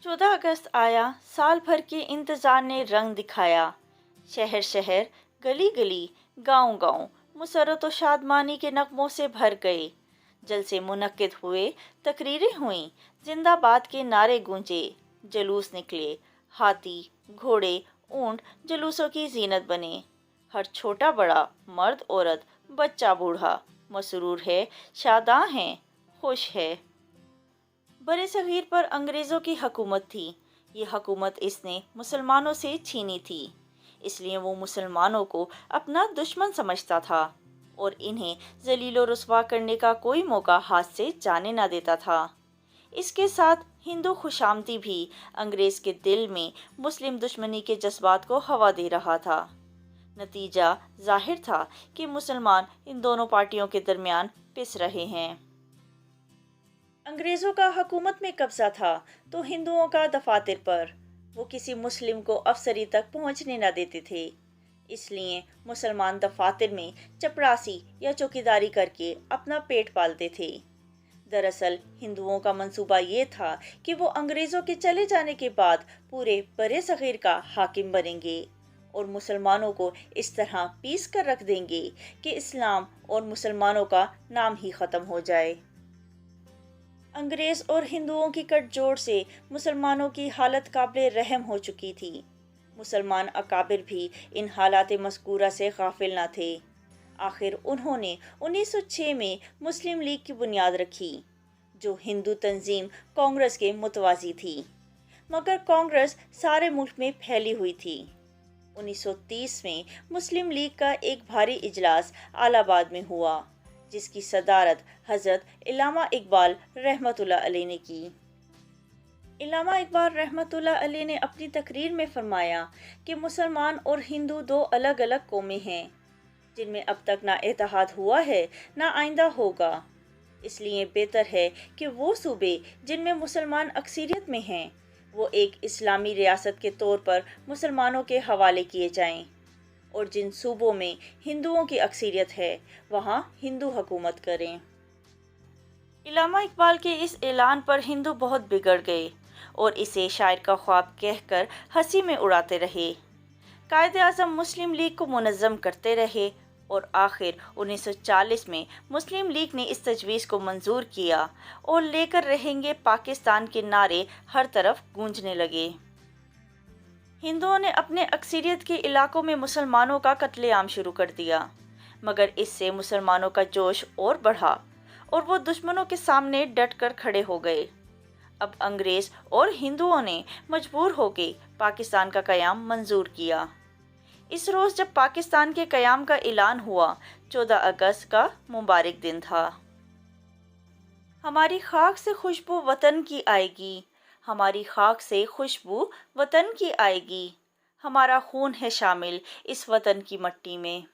14 अगस्त आया, साल भर के इंतजार ने रंग दिखाया। शहर शहर, गली गली, गांव गांव मुसर्रत और शादमानी के नगमों से भर गए। जलसे मुनक्किद हुए, तकरीरें हुईं, जिंदाबाद के नारे गूंजे, जलूस निकले, हाथी, घोड़े, ऊंट जुलूसों की जीनत बने। हर छोटा बड़ा, मर्द औरत, बच्चा बूढ़ा मसरूर है, शादां है, खुश है। बड़े सगीर पर अंग्रेज़ों की हुकूमत थी। ये हुकूमत इसने मुसलमानों से छीनी थी, इसलिए वो मुसलमानों को अपना दुश्मन समझता था और इन्हें जलीलो रुस्वा करने का कोई मौका हाथ से जाने ना देता था। इसके साथ हिंदू खुशामदी भी अंग्रेज़ के दिल में मुस्लिम दुश्मनी के जज्बात को हवा दे रहा था। नतीजा जाहिर था कि मुसलमान इन दोनों पार्टियों के दरमियान पिस रहे हैं। अंग्रेज़ों का हुकूमत में कब्जा था तो हिंदुओं का दफातर पर। वो किसी मुस्लिम को अफसरी तक पहुंचने न देते थे, इसलिए मुसलमान दफातर में चपरासी या चौकीदारी करके अपना पेट पालते थे। दरअसल हिंदुओं का मंसूबा ये था कि वो अंग्रेज़ों के चले जाने के बाद पूरे बरे सगीर का हाकिम बनेंगे और मुसलमानों को इस तरह पीस कर रख देंगे कि इस्लाम और मुसलमानों का नाम ही ख़त्म हो जाए। अंग्रेज़ और हिंदुओं की गठजोड़ से मुसलमानों की हालत काबिले रहम हो चुकी थी। मुसलमान अकाबिर भी इन हालात मज़कूरा से गाफिल न थे। आखिर उन्होंने 1906 में मुस्लिम लीग की बुनियाद रखी, जो हिंदू तंजीम कांग्रेस के मुतवाज़ी थी, मगर कांग्रेस सारे मुल्क में फैली हुई थी। 1930 में मुस्लिम लीग का एक भारी इजलास आलाबाद में हुआ, जिसकी सदारत हज़रत इल्लामा इकबाल रहमतुल्लाह अलैह ने की। इल्लामा इकबाल रहमतुल्लाह अलैह ने अपनी तकरीर में फरमाया कि मुसलमान और हिंदू दो अलग अलग कौमें हैं, जिनमें अब तक ना इत्तेहाद हुआ है ना आइंदा होगा। इसलिए बेहतर है कि वो सूबे जिनमें मुसलमान अक्सरियत में हैं, वो एक इस्लामी रियासत के तौर पर मुसलमानों के हवाले किए जाएं, और जिन सूबों में हिंदुओं की अक्सरियत है वहाँ हिंदू हुकूमत करें। इल्लामा इकबाल के इस ऐलान पर हिंदू बहुत बिगड़ गए और इसे शायर का ख्वाब कहकर हंसी में उड़ाते रहे। कायदे आज़म मुस्लिम लीग को मुनज़्ज़म करते रहे और आखिर 1940 में मुस्लिम लीग ने इस तजवीज़ को मंजूर किया और लेकर रहेंगे पाकिस्तान के नारे हर तरफ गूंजने लगे। हिंदुओं ने अपने अक्सरियत के इलाकों में मुसलमानों का कत्लेआम शुरू कर दिया, मगर इससे मुसलमानों का जोश और बढ़ा और वो दुश्मनों के सामने डट कर खड़े हो गए। अब अंग्रेज़ और हिंदुओं ने मजबूर होकर पाकिस्तान का क़याम मंजूर किया। इस रोज़ जब पाकिस्तान के क़याम का ऐलान हुआ, 14 अगस्त का मुबारक दिन था। हमारी खाक से खुशबू वतन की आएगी, हमारी खाक से खुशबू वतन की आएगी, हमारा खून है शामिल इस वतन की मट्टी में।